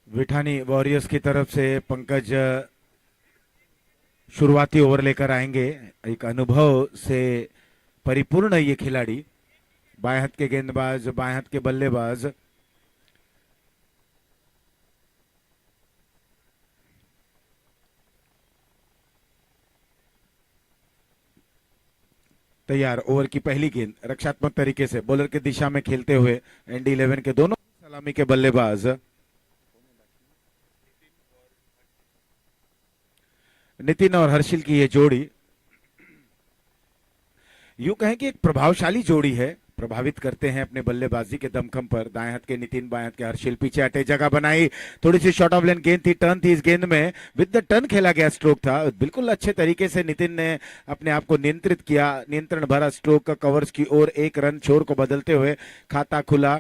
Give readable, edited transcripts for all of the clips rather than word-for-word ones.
विठानी warriors की तरफ से पंकज शुरुआती ओवर लेकर आएंगे। एक अनुभव से परिपूर्ण ये खिलाड़ी, बाएं हाथ के गेंदबाज, बाएं हाथ के बल्लेबाज। तैयार, ओवर की पहली गेंद रक्षात्मक तरीके से बॉलर की दिशा में खेलते हुए एनडी 11 के दोनों सलामी के बल्लेबाज नितिन और हर्षिल की ये जोड़ी यूं कहें कि एक प्रभावशाली जोड़ी है। प्रभावित करते हैं अपने बल्लेबाजी के दमखम पर। दाएं हाथ के नितिन, बाएं हाथ के हर्षिल। पीछे हटे, जगह बनाई, थोड़ी सी शॉर्ट ऑफ लेन गेंद थी, टर्न थी इस गेंद में, विद द टर्न खेला गया स्ट्रोक था। बिल्कुल अच्छे तरीके से नितिन ने अपने आप को नियंत्रित किया, नियंत्रण भरा स्ट्रोक का कवर्स की ओर एक रन छोर को बदलते हुए खाता खुला।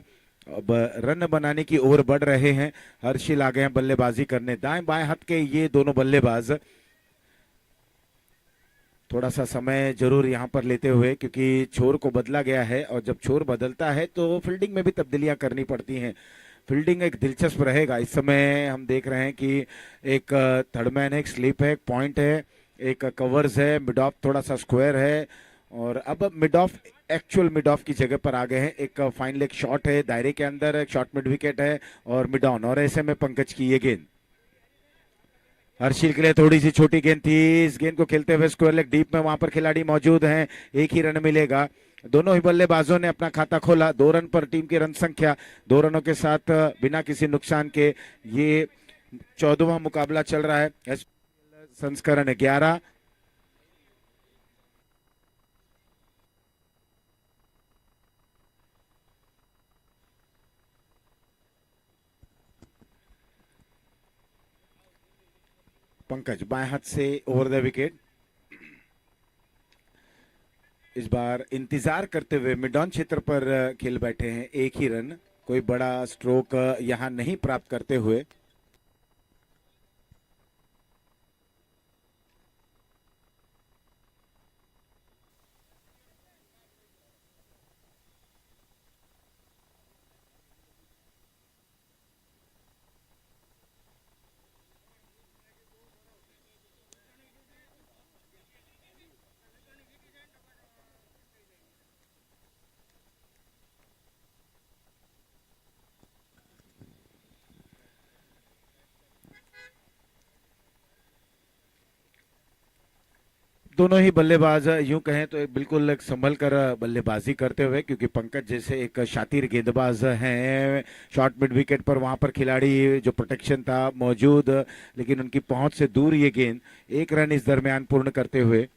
अब रन बनाने की ओर बढ़ रहे हैं। हर्षिल आ गए हैं बल्लेबाजी करने। दाएं बाएं हाथ के ये दोनों बल्लेबाज थोड़ा सा समय जरूर यहां पर लेते हुए, क्योंकि छोर को बदला गया है और जब छोर बदलता है तो फील्डिंग में भी तब्दीलियां करनी पड़ती हैं। फील्डिंग एक दिलचस्प रहेगा। इस समय हम देख रहे हैं कि एक थर्डमैन है, एक स्लिप है, एक पॉइंट है, एक कवर्स है, मिड ऑफ थोड़ा सा स्क्वायर है, और अब mid of actual mid of की जगह पर आ गए हैं। एक फाइन लेग शॉट है दायरे के अंदर, एक शॉर्ट मिड विकेट है और मिड ऑन, और ऐसे में पंकज की ये गेंद हर्षिल के लिए थोड़ी सी छोटी गेंद थी। इस गेंद को खेलते हुए स्क्वायर लेग डीप में वहां पर खिलाड़ी मौजूद हैं, एक ही रन मिलेगा। दोनों ही बल्लेबाजों ने अपना खाता खोला। 2 रन पर टीम की रन संख्या, 2 रनों के साथ बिना किसी नुकसान के ये 14वां मुकाबला चल रहा है। संस्करण 11। पंकज बाएं हाथ से ओवर द विकेट। इस बार इंतजार करते हुए मिड ऑन क्षेत्र पर खेल बैठे हैं, एक ही रन, कोई बड़ा स्ट्रोक यहां नहीं प्राप्त करते हुए। दोनों ही बल्लेबाज यूं कहें तो एक बिल्कुल एक संभल कर बल्लेबाजी करते हुए, क्योंकि पंकज जैसे एक शातिर गेंदबाज हैं, शॉर्ट मिड विकेट पर वहां पर खिलाड़ी जो प्रोटेक्शन था मौजूद, लेकिन उनकी पहुंच से दूर ये गेंद, एक रन इस दरमियान पूर्ण करते हुए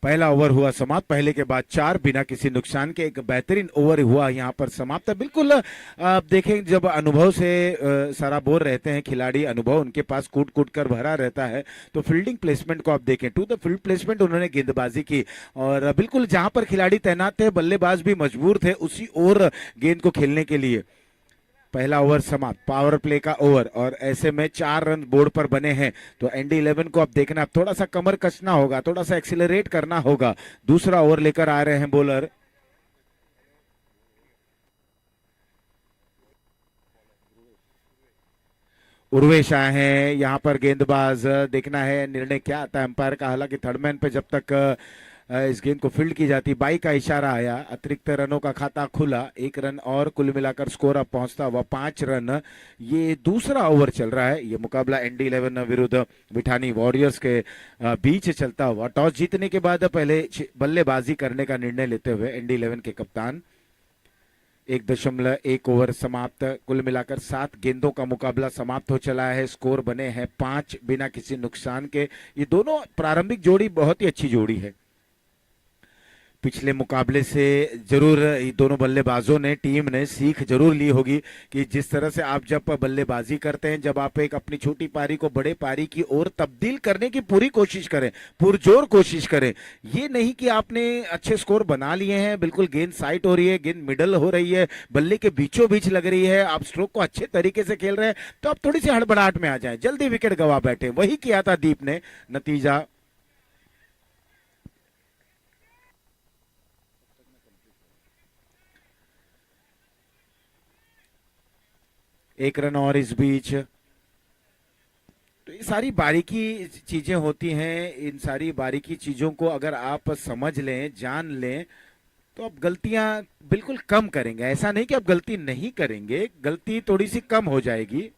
पहला ओवर हुआ समाप्त। पहले के बाद 4 बिना किसी नुकसान के, एक बेहतरीन ओवर हुआ यहाँ पर समाप्त। बिल्कुल आप देखें, जब अनुभव से सराबोर रहते हैं खिलाड़ी, अनुभव उनके पास कूट कूट कर भरा रहता है, तो फील्डिंग प्लेसमेंट को आप देखें, टू द फील्ड प्लेसमेंट उन्होंने गेंदबाजी की, और बिल्कुल जहां पर खिलाड़ी तैनात थे बल्लेबाज भी मजबूर थे उसी ओर गेंद को खेलने के लिए। पहला ओवर समाप्त, पावर प्ले का ओवर, और ऐसे में 4 रन बोर्ड पर बने हैं। तो एनडी 11 को अब देखना, अब थोड़ा सा कमर कसना होगा, थोड़ा सा एक्सिलरेट करना होगा। दूसरा ओवर लेकर आ रहे हैं बॉलर उर्वेश आए हैं। यहाँ पर गेंदबाज देखना है निर्णय क्या आता है अंपायर का। हालांकि थर्डमैन पे जब तक इस गेंद को फील्ड की जाती, बाई का इशारा आया, अतिरिक्त रनों का खाता खुला, 1 रन और कुल मिलाकर स्कोर अब पहुंचता हुआ 5 रन। ये दूसरा ओवर चल रहा है। ये मुकाबला एनडी 11 विरुद्ध विठानी वॉरियर्स के बीच चलता हुआ। टॉस जीतने के बाद पहले बल्लेबाजी करने का निर्णय लेते हुए एनडी 11 के कप्तान, 1.1 ओवर समाप्त, कुल मिलाकर 7 गेंदों का मुकाबला समाप्त हो चला है। स्कोर बने हैं 5 बिना किसी नुकसान के। ये दोनों प्रारंभिक जोड़ी बहुत ही अच्छी जोड़ी है। पिछले मुकाबले से जरूर दोनों बल्लेबाजों ने, टीम ने सीख जरूर ली होगी कि जिस तरह से आप जब बल्लेबाजी करते हैं, जब आप एक अपनी छोटी पारी को बड़े पारी की ओर तब्दील करने की पूरी कोशिश करें, पुरजोर कोशिश करें। ये नहीं कि आपने अच्छे स्कोर बना लिए हैं, बिल्कुल गेंद साइट हो रही है, गेंद मिडल हो रही है, बल्ले के बीचों बीच लग रही है, आप स्ट्रोक को अच्छे तरीके से खेल रहे हैं, तो आप थोड़ी सी हड़बड़ाहट में आ जाए, जल्दी विकेट गवा बैठे। वही किया था दीप ने। नतीजा एक रन और इस बीच। तो ये सारी बारीकी चीजें होती हैं, इन सारी बारीकी चीजों को अगर आप समझ लें, जान लें, तो आप गलतियां बिल्कुल कम करेंगे। ऐसा नहीं कि आप गलती नहीं करेंगे, गलती थोड़ी सी कम हो जाएगी।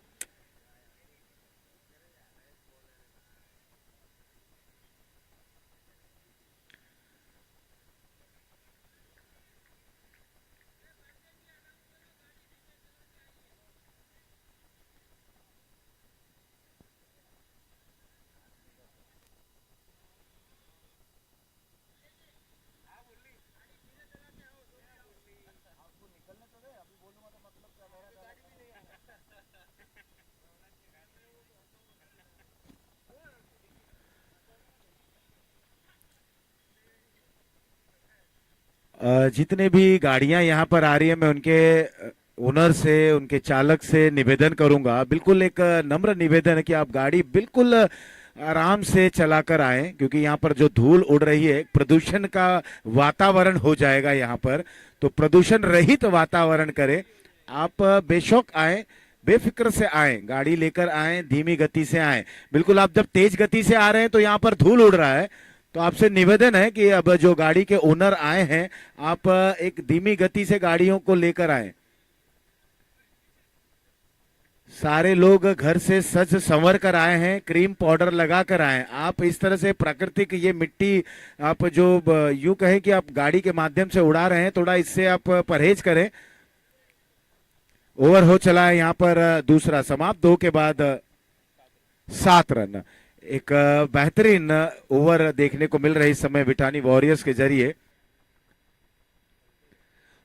जितने भी गाड़ियां यहाँ पर आ रही है, मैं उनके ओनर से, उनके चालक से निवेदन करूंगा, बिल्कुल एक नम्र निवेदन है कि आप गाड़ी बिल्कुल आराम से चलाकर आएं, क्योंकि यहाँ पर जो धूल उड़ रही है, प्रदूषण का वातावरण हो जाएगा यहाँ पर। तो प्रदूषण रहित वातावरण करें। आप बेशौक आए, बेफिक्र से आए, गाड़ी लेकर आए, धीमी गति से आए। बिल्कुल आप जब तेज गति से आ रहे हैं तो यहाँ पर धूल उड़ रहा है, तो आपसे निवेदन है कि अब जो गाड़ी के ओनर आए हैं, आप एक धीमी गति से गाड़ियों को लेकर आए। सारे लोग घर से सज संवर कर आए हैं, क्रीम पाउडर लगा कर आए हैं। आप इस तरह से प्राकृतिक ये मिट्टी, आप जो यूं कहें कि आप गाड़ी के माध्यम से उड़ा रहे हैं, थोड़ा इससे आप परहेज करें। ओवर हो चला है यहाँ पर दूसरा समाप्त, 2 के बाद 7 रन। एक बेहतरीन ओवर देखने को मिल रही इस समय भिटानी वॉरियर्स के जरिए।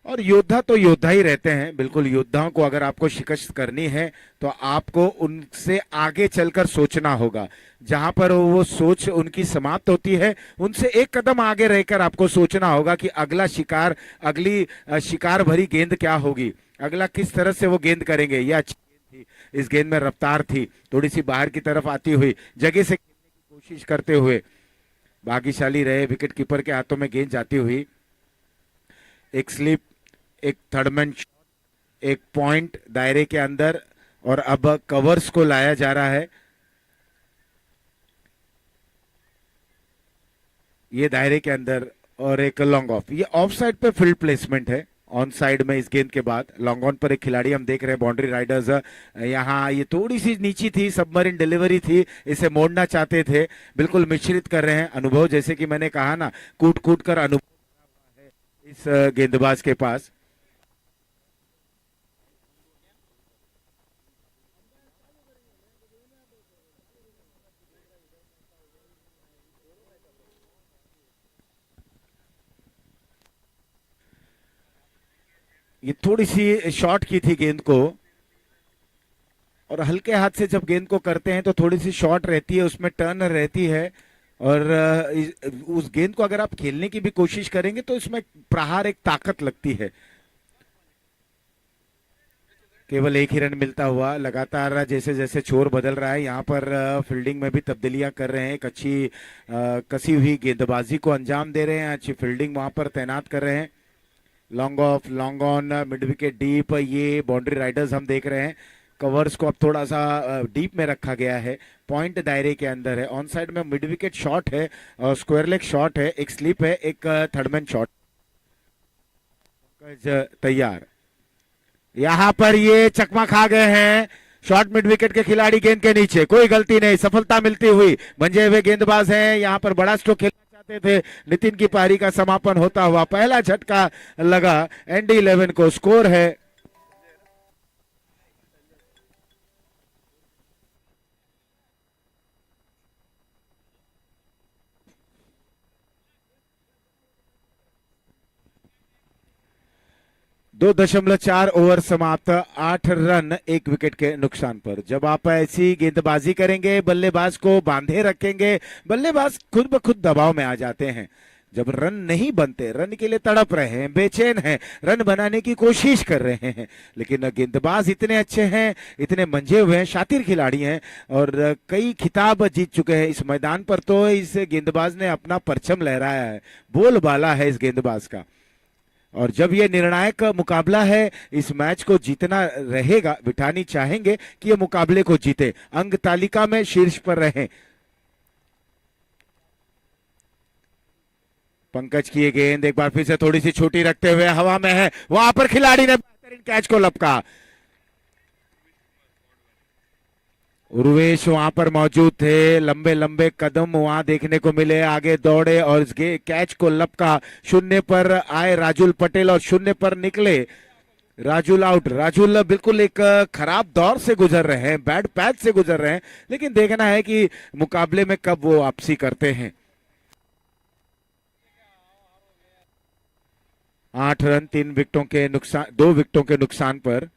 और योद्धा तो योद्धा ही रहते हैं, बिल्कुल। योद्धाओं को अगर आपको शिकस्त करनी है तो आपको उनसे आगे चलकर सोचना होगा। जहां पर वो सोच उनकी समाप्त होती है, उनसे एक कदम आगे रहकर आपको सोचना होगा कि अगला शिकार, अगली शिकार भरी गेंद क्या होगी, अगला किस तरह से वो गेंद करेंगे। ये अच्छी गेंद थी, इस गेंद में रफ्तार थी, थोड़ी सी बाहर की तरफ आती हुई, जगह से खेलने की कोशिश करते हुए भाग्यशाली रहे, विकेट कीपर के हाथों में गेंद जाती हुई। एक स्लिप, एक थर्डमैन, एक पॉइंट दायरे के अंदर, और अब कवर्स को लाया जा रहा है। ये दायरे के अंदर, और एक लॉन्ग ऑफ। ये ऑफ साइड पे फील्ड प्लेसमेंट है, ऑन साइड में इस गेंद के बाद लॉन्ग ऑन पर एक खिलाड़ी हम देख रहे हैं, बाउंड्री राइडर्स। यहाँ ये थोड़ी सी नीची थी, सबमरीन डिलीवरी थी, इसे मोड़ना चाहते थे, बिल्कुल मिश्रित कर रहे हैं। अनुभव, जैसे कि मैंने कहा ना, कूट कूट कर अनुभव है इस गेंदबाज के पास। ये थोड़ी सी शॉर्ट की थी गेंद को, और हल्के हाथ से जब गेंद को करते हैं तो थोड़ी सी शॉर्ट रहती है, उसमें टर्न रहती है। और उस गेंद को अगर आप खेलने की भी कोशिश करेंगे तो इसमें प्रहार, एक ताकत लगती है। केवल एक ही रन मिलता हुआ लगातार, जैसे जैसे छोर बदल रहा है, यहाँ पर फील्डिंग में भी तब्दीलियां कर रहे हैं। एक अच्छी कसी हुई गेंदबाजी को अंजाम दे रहे हैं, अच्छी फील्डिंग वहां पर तैनात कर रहे हैं। Long off, long on, mid wicket deep, ये बाउंड्री राइडर्स हम देख रहे हैं। कवर्स को अब थोड़ा सा डीप में रखा गया है, पॉइंट दायरे के अंदर है। ऑन साइड में मिड विकेट शॉट है, और स्क्वायर लेग शॉट है, एक स्लिप है, एक थर्डमैन शॉट। तैयार, यहां पर ये चकमा खा गए हैं शॉर्ट मिड विकेट के खिलाड़ी, गेंद के नीचे, कोई गलती नहीं, सफलता मिलती हुई। मंजे हुए गेंदबाज हैं, यहां पर बड़ा स्ट्रोक खेलना चाहते थे। नितिन की पारी का समापन होता हुआ पहला झटका लगा एनडी 11 को। स्कोर है 2.4 ओवर समाप्त, 8 रन 1 विकेट के नुकसान पर। जब आप ऐसी गेंदबाजी करेंगे, बल्लेबाज को बांधे रखेंगे, बल्लेबाज खुद ब खुद दबाव में आ जाते हैं। जब रन नहीं बनते, रन के लिए तड़प रहे हैं, बेचैन हैं, रन बनाने की कोशिश कर रहे हैं, लेकिन गेंदबाज इतने अच्छे हैं, इतने मंझे हुए हैं, शातिर खिलाड़ी हैं, और कई खिताब जीत चुके हैं इस मैदान पर। तो इस गेंदबाज ने अपना परचम लहराया है, बोलबाला है इस गेंदबाज का। और जब ये निर्णायक मुकाबला है, इस मैच को जीतना रहेगा। विठानी चाहेंगे कि ये मुकाबले को जीते, अंक तालिका में शीर्ष पर रहें। पंकज की ये गेंद एक बार फिर से थोड़ी सी छोटी रखते हुए हवा में है, वहां पर खिलाड़ी ने बेहतरीन कैच को लपका। उर्वेश वहां पर मौजूद थे, लंबे लंबे कदम वहां देखने को मिले, आगे दौड़े और इस कैच को लपका। शून्य पर आए राजुल पटेल और शून्य पर निकले। राजुल आउट। राजुल बिल्कुल एक खराब दौर से गुजर रहे हैं, बैड पैच से गुजर रहे हैं, लेकिन देखना है कि मुकाबले में कब वो वापसी करते हैं। 8 रन 3 विकेटों के नुकसान, 2 विकेटों के नुकसान पर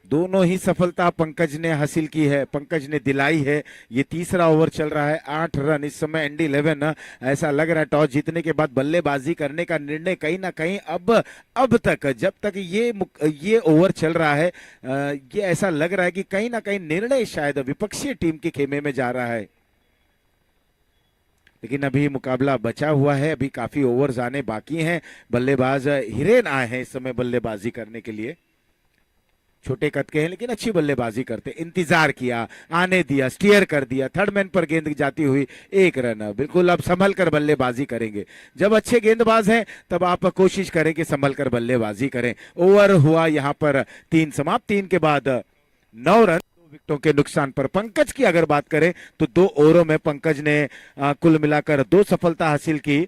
दोनों ही सफलता पंकज ने हासिल की है, पंकज ने दिलाई है। ये तीसरा ओवर चल रहा है, 8 रन इस समय। एनडी 11 ऐसा लग रहा है टॉस जीतने के बाद बल्लेबाजी करने का निर्णय कहीं ना कहीं अब तक, जब तक ये ओवर चल रहा है, ये ऐसा लग रहा है कि कहीं ना कहीं निर्णय शायद विपक्षी टीम के खेमे में जा रहा है। लेकिन अभी मुकाबला बचा हुआ है, अभी काफी ओवर्स आने बाकी हैं। बल्लेबाज हिरेन आए हैं इस समय बल्लेबाजी करने के लिए। छोटे कद के हैं लेकिन अच्छी बल्लेबाजी करते। इंतजार किया, आने दिया, स्टीयर कर दिया, थर्ड मैन पर गेंद जाती हुई 1 रन। बिल्कुल अब संभल कर बल्लेबाजी करेंगे। जब अच्छे गेंदबाज हैं तब आप कोशिश करें कि संभल कर बल्लेबाजी करें। ओवर हुआ यहाँ पर 3 समाप्त, 3 के बाद 9 रन 2 विकेटों के नुकसान पर। पंकज की अगर बात करें तो 2 ओवरों में पंकज ने कुल मिलाकर 2 सफलता हासिल की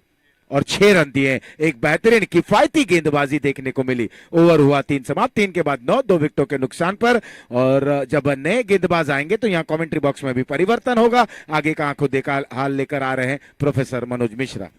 और 6 रन दिए। एक बेहतरीन किफायती गेंदबाजी देखने को मिली। ओवर हुआ 3 समाप्त, 3 के बाद 9, 2 विकेटों के नुकसान पर। और जब नए गेंदबाज आएंगे तो यहाँ कमेंट्री बॉक्स में भी परिवर्तन होगा। आगे का आंखों देखा हाल लेकर आ रहे हैं professor Manoj Mishra.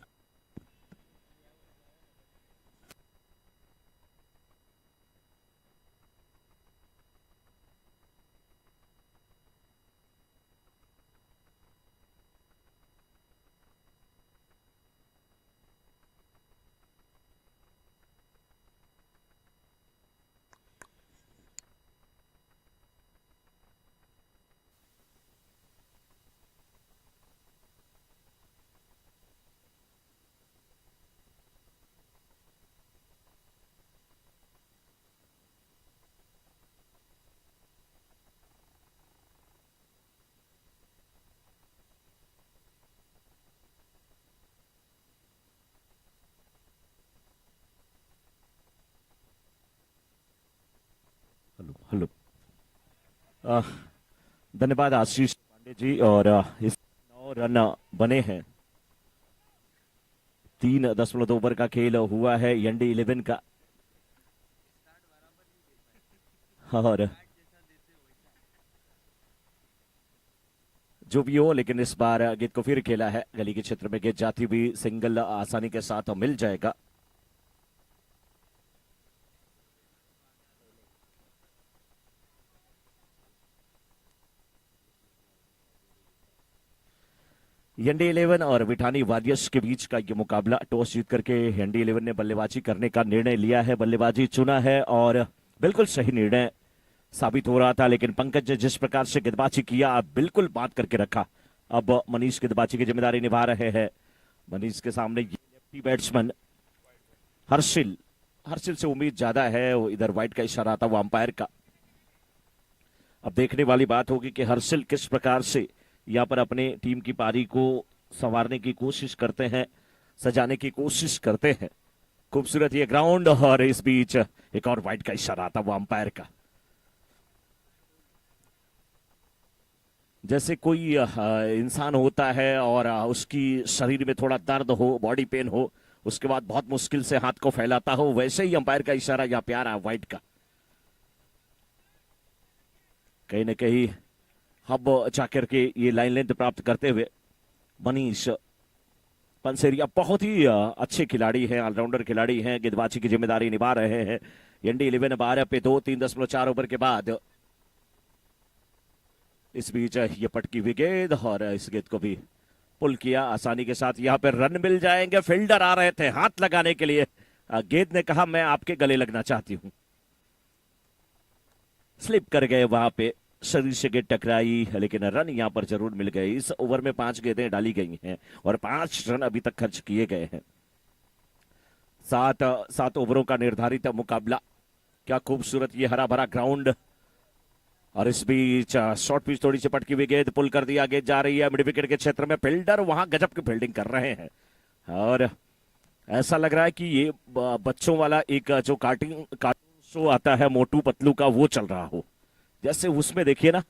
Hello hello. अ, धन्यवाद आशीष पांडे जी। और इस 9 रन बने हैं। 3.2 ओवर का खेल हुआ है एनडी 11 का। और जो भी हो, लेकिन इस बार गेंद को फिर खेला है, गली के क्षेत्र में गेंद जाती हुई सिंगल आसानी के साथ मिल जाएगा। एनडी 11 और विठानी वॉरियर्स के बीच का ये मुकाबला। टॉस जीत करके एनडी 11 ने बल्लेबाजी करने का निर्णय लिया है, बल्लेबाजी चुना है और बिल्कुल सही निर्णय साबित हो रहा था। लेकिन पंकज ने जिस प्रकार से गेंदबाजी किया, बिल्कुल बात करके रखा। अब मनीष गेंदबाजी की जिम्मेदारी निभा रहे हैं। मनीष के सामने ये लेफ्टी बैट्समैन हर्षिल हर्षिल से उम्मीद ज्यादा है। वो इधर वाइट का इशारा था वो अंपायर का। अब देखने वाली बात होगी कि हर्षिल किस प्रकार से यहाँ पर अपने टीम की पारी को संवारने की कोशिश करते हैं, सजाने की कोशिश करते हैं। खूबसूरत ये ग्राउंड और इस बीच एक और वाइट का इशारा था वो अंपायर का। जैसे कोई इंसान होता है और उसकी शरीर में थोड़ा दर्द हो, बॉडी पेन हो, उसके बाद बहुत मुश्किल से हाथ को फैलाता हो, वैसे ही अंपायर का इशारा यहाँ पे आ रहा है वाइट का। कहीं ना कहीं अब जाकर के ये लाइन लेंथ प्राप्त करते हुए मनीष पंसेरिया बहुत ही अच्छे खिलाड़ी हैं, ऑलराउंडर खिलाड़ी हैं, गेंदबाजी की जिम्मेदारी निभा रहे हैं। एनडी 11 12 पे 2, 3.4 ओवर के बाद इस बीच ये पटकी हुई गेंद और इस गेंद को भी पुल किया आसानी के साथ। यहाँ पे रन मिल जाएंगे। फील्डर आ रहे थे हाथ लगाने के लिए, गेंद ने कहा मैं आपके गले लगना चाहती हूं। स्लिप कर गए वहां पे, शरीर से गेंद टकराई, लेकिन रन यहां पर जरूर मिल गए। इस ओवर में 5 गेंदें डाली गई हैं और 5 रन अभी तक खर्च किए गए हैं। सात सात ओवरों का निर्धारित मुकाबला। क्या खूबसूरत ये हरा भरा ग्राउंड, और इस बीच शॉर्ट पिच थोड़ी सी पटकी हुई गेंद पुल कर दिया, गेंद जा रही है मिड विकेट के क्षेत्र में। फील्डर वहां गजब की फील्डिंग कर रहे हैं, और ऐसा लग रहा है कि ये बच्चों वाला एक जो कार्टून शो आता है मोटू पतलू का, वो चल रहा हो। जैसे उसमें देखिए ना,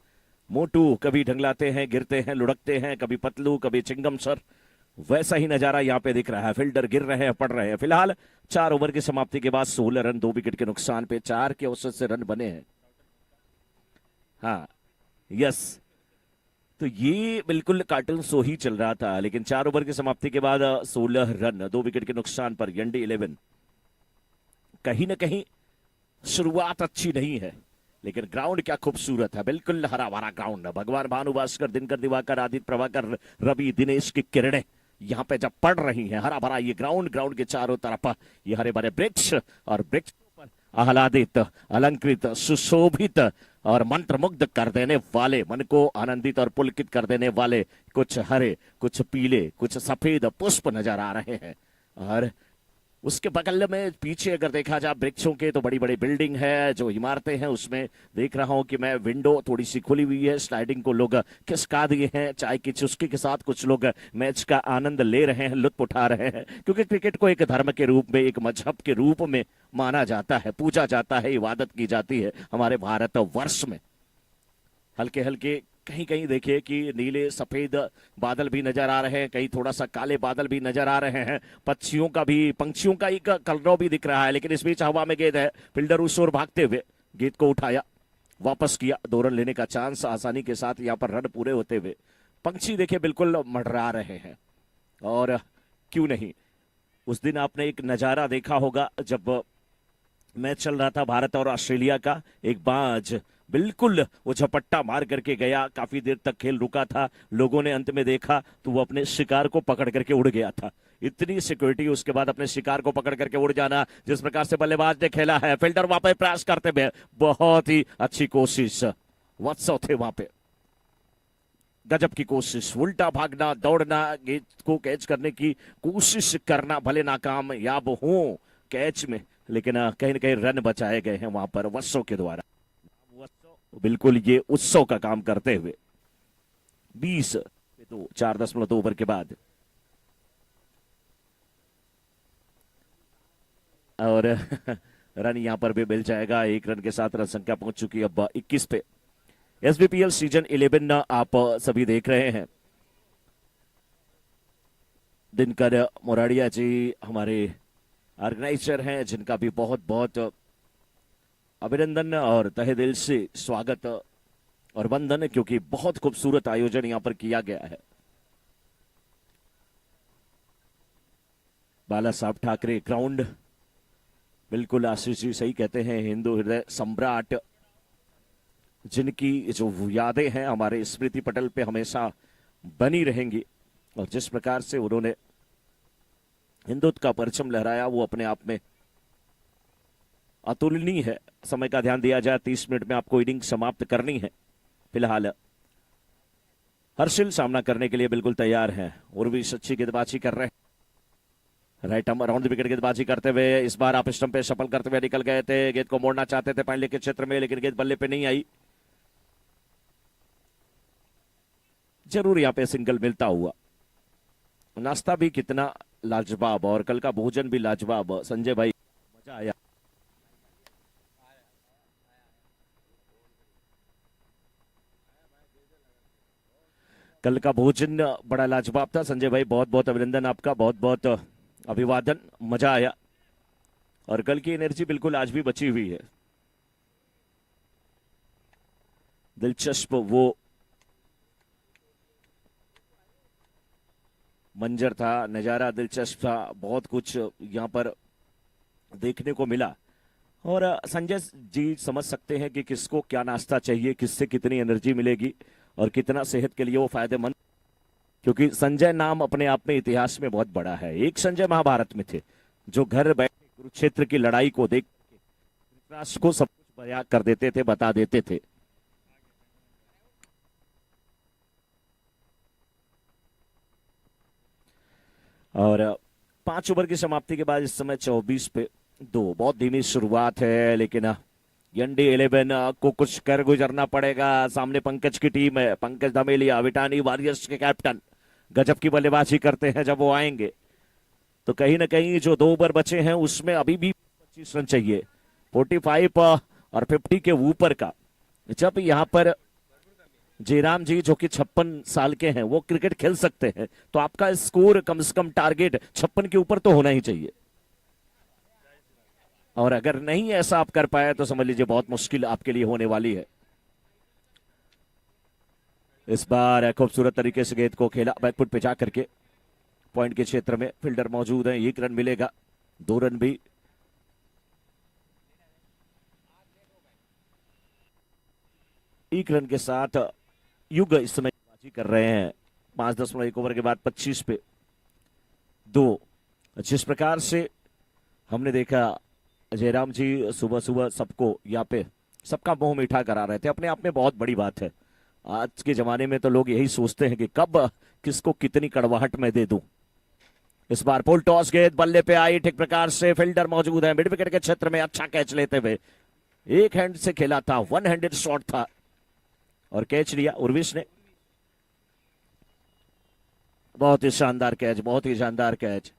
मोटू कभी ढंगलाते हैं, गिरते हैं, लुढ़कते हैं, कभी पतलू, कभी चिंगम सर, वैसा ही नजारा यहाँ पे दिख रहा है। फील्डर गिर रहे हैं, पड़ रहे हैं। फिलहाल 4 ओवर की समाप्ति के बाद 16 रन 2 विकेट के नुकसान पे 4 के औसत से रन बने हैं। हाँ, यस, तो ये बिल्कुल कार्टून शो ही चल रहा था, लेकिन 4 ओवर की समाप्ति के बाद 16 रन 2 विकेट के नुकसान पर यंडी 11 कहीं ना कहीं शुरुआत अच्छी नहीं है, लेकिन ग्राउंड क्या खूबसूरत है, बिल्कुल हरा भरा ग्राउंड। भगवान भानु भास्कर, दिनकर दिवाकर, आदित्य प्रभाकर, रवि, दिनेश की किरणें यहाँ पे जब पड़ रही हैं, हरा भरा ये ग्राउंड, ग्राउंड के चारों तरफ ये हरे भरे वृक्ष, और वृक्ष पर आह्लादित, अलंकृत, सुशोभित और मंत्रमुग्ध कर देने वाले, मन को आनंदित और पुलकित कर देने वाले कुछ हरे, कुछ पीले, कुछ सफेद पुष्प नजर आ रहे हैं। और उसके बगल में पीछे अगर देखा जाए वृक्षों के, तो बड़ी बड़ी बिल्डिंग है, जो इमारतें हैं उसमें देख रहा हूं कि मैं, विंडो थोड़ी सी खुली हुई है, स्लाइडिंग को लोग खिसका दिए हैं, चाय की चुस्की के साथ कुछ लोग मैच का आनंद ले रहे हैं, लुत्फ उठा रहे हैं, क्योंकि क्रिकेट को एक धर्म के रूप में, एक मजहब के रूप में माना जाता है, पूजा जाता है, इबादत की जाती है हमारे भारत वर्ष में। हल्के हल्के कहीं कहीं देखिए कि नीले सफेद बादल भी नजर आ रहे हैं, कहीं थोड़ा सा काले बादल भी नजर आ रहे हैं, पंछियों का एक कलरव भी दिख रहा है, लेकिन इस बीच हवा में गेंद है, फील्डर उस ओर भागते हुए गेंद को उठाया, वापस किया, 2 रन लेने का चांस आसानी के साथ यहाँ पर रन पूरे होते हुए। पंछी देखिए बिल्कुल मंडरा रहे हैं, और क्यों नहीं, उस दिन आपने एक नजारा देखा होगा जब मैच चल रहा था भारत और ऑस्ट्रेलिया का, एक बाज बिल्कुल वो झपट्टा मार करके गया, काफी देर तक खेल रुका था, लोगों ने अंत में देखा तो वो अपने शिकार को पकड़ करके उड़ गया था। इतनी सिक्योरिटी, उसके बाद अपने शिकार को पकड़ करके उड़ जाना, जिस प्रकार से बल्लेबाज ने खेला है, फील्डर वहां पे प्रयास करते हुए, बहुत ही अच्छी कोशिश, वत्सव थे वहां पे, गजब की कोशिश, उल्टा भागना, दौड़ना, गेंद को कैच करने की कोशिश करना, भले नाकामयाब हो कैच में, लेकिन कहीं ना कहीं रन बचाए गए हैं वहां पर वत्सव के द्वारा। बिल्कुल ये उत्सव का काम करते हुए 20 पे 2, 4.2 ओवर के बाद, और रन यहां पर भी मिल जाएगा, 1 रन के साथ रन संख्या पहुंच चुकी है अब 21 पे। एसबीपीएल सीजन 11 आप सभी देख रहे हैं। दिनकर मोराडिया जी हमारे ऑर्गेनाइजर हैं, जिनका भी बहुत बहुत अभिनंदन और तहे दिल से स्वागत और वंदन, क्योंकि बहुत खूबसूरत आयोजन यहां पर किया गया है। बाला साहब ठाकरे ग्राउंड, बिल्कुल आशीष जी सही कहते हैं, हिंदू हृदय सम्राट, जिनकी जो यादें हैं हमारे स्मृति पटल पे हमेशा बनी रहेंगी, और जिस प्रकार से उन्होंने हिंदुत्व का परचम लहराया, वो अपने आप में अतुलनीय है। समय का ध्यान दिया जाए, 30 मिनट में आपको इनिंग समाप्त करनी है। फिलहाल हर्षिल सामना करने के लिए बिल्कुल तैयार हैं, और भी अच्छी गेंदबाजी कर रहे हैं, right arm around the wicket गेंदबाजी करते हुए, इस बार आप स्टंप पे सफल करते हुए निकल गए थे, गेंद को मोड़ना चाहते थे पहले के क्षेत्र में, लेकिन गेंद बल्ले पे नहीं आई, जरूर यहाँ पे सिंगल मिलता हुआ। नाश्ता भी कितना लाजवाब, और कल का भोजन भी लाजवाब, संजय भाई मजा आया। कल का भोजन बड़ा लाजवाब था संजय भाई, बहुत बहुत अभिनंदन आपका, बहुत बहुत अभिवादन, मजा आया, और कल की एनर्जी बिल्कुल आज भी बची हुई है। दिलचस्प वो मंजर था, नजारा दिलचस्प था, बहुत कुछ यहां पर देखने को मिला, और संजय जी समझ सकते हैं कि किसको क्या नाश्ता चाहिए, किससे कितनी एनर्जी मिलेगी, और कितना सेहत के लिए वो फायदेमंद, क्योंकि संजय नाम अपने आप में इतिहास में बहुत बड़ा है। एक संजय महाभारत में थे, जो घर बैठे कुरुक्षेत्र की लड़ाई को देख धृतराष्ट्र को सब कुछ बयां कर देते थे, बता देते थे। और 5 ओवर की समाप्ति के बाद इस समय 24 पे 2। बहुत धीमी शुरुआत है, लेकिन यंडी 11 को कुछ कर गुजरना पड़ेगा। सामने पंकज की टीम है, पंकज धमेलिया, विटानी वॉरियर्स के कैप्टन, गजब की बल्लेबाजी करते हैं। जब वो आएंगे तो कहीं ना कहीं जो 2 ओवर बचे हैं उसमें अभी भी 25 रन चाहिए। 45 और 50 के ऊपर का। जब यहाँ पर जयराम जी जो कि 56 साल के हैं वो क्रिकेट खेल सकते हैं, तो आपका स्कोर कम से कम टारगेट 56 के ऊपर तो होना ही चाहिए। और अगर नहीं ऐसा आप कर पाए तो समझ लीजिए बहुत मुश्किल आपके लिए होने वाली है। इस बार खूबसूरत तरीके से गेंद को खेला बैकफुट पे जा करके पॉइंट के क्षेत्र में। फील्डर मौजूद है, 1 रन मिलेगा, 2 रन भी। एक रन के साथ युग इस समय बाजी कर रहे हैं। 5.1 ओवर के बाद 25 पे 2। जिस प्रकार से हमने देखा जयराम जी सुबह सुबह सबको यहाँ पे सबका मुंह मीठा करा रहे थे, अपने आप में बहुत बड़ी बात है। आज के जमाने में तो लोग यही सोचते हैं कि कब किसको कितनी कड़वाहट में दे दूं। इस बार फुल टॉस गेंद बल्ले पे आई, ठीक प्रकार से फील्डर मौजूद है मिड विकेट के क्षेत्र में, अच्छा कैच लेते हुए। एक हैंड से खेला था, 1 हैंडेड शॉट था और कैच लिया उर्विश ने। बहुत ही शानदार कैच, बहुत ही शानदार कैच।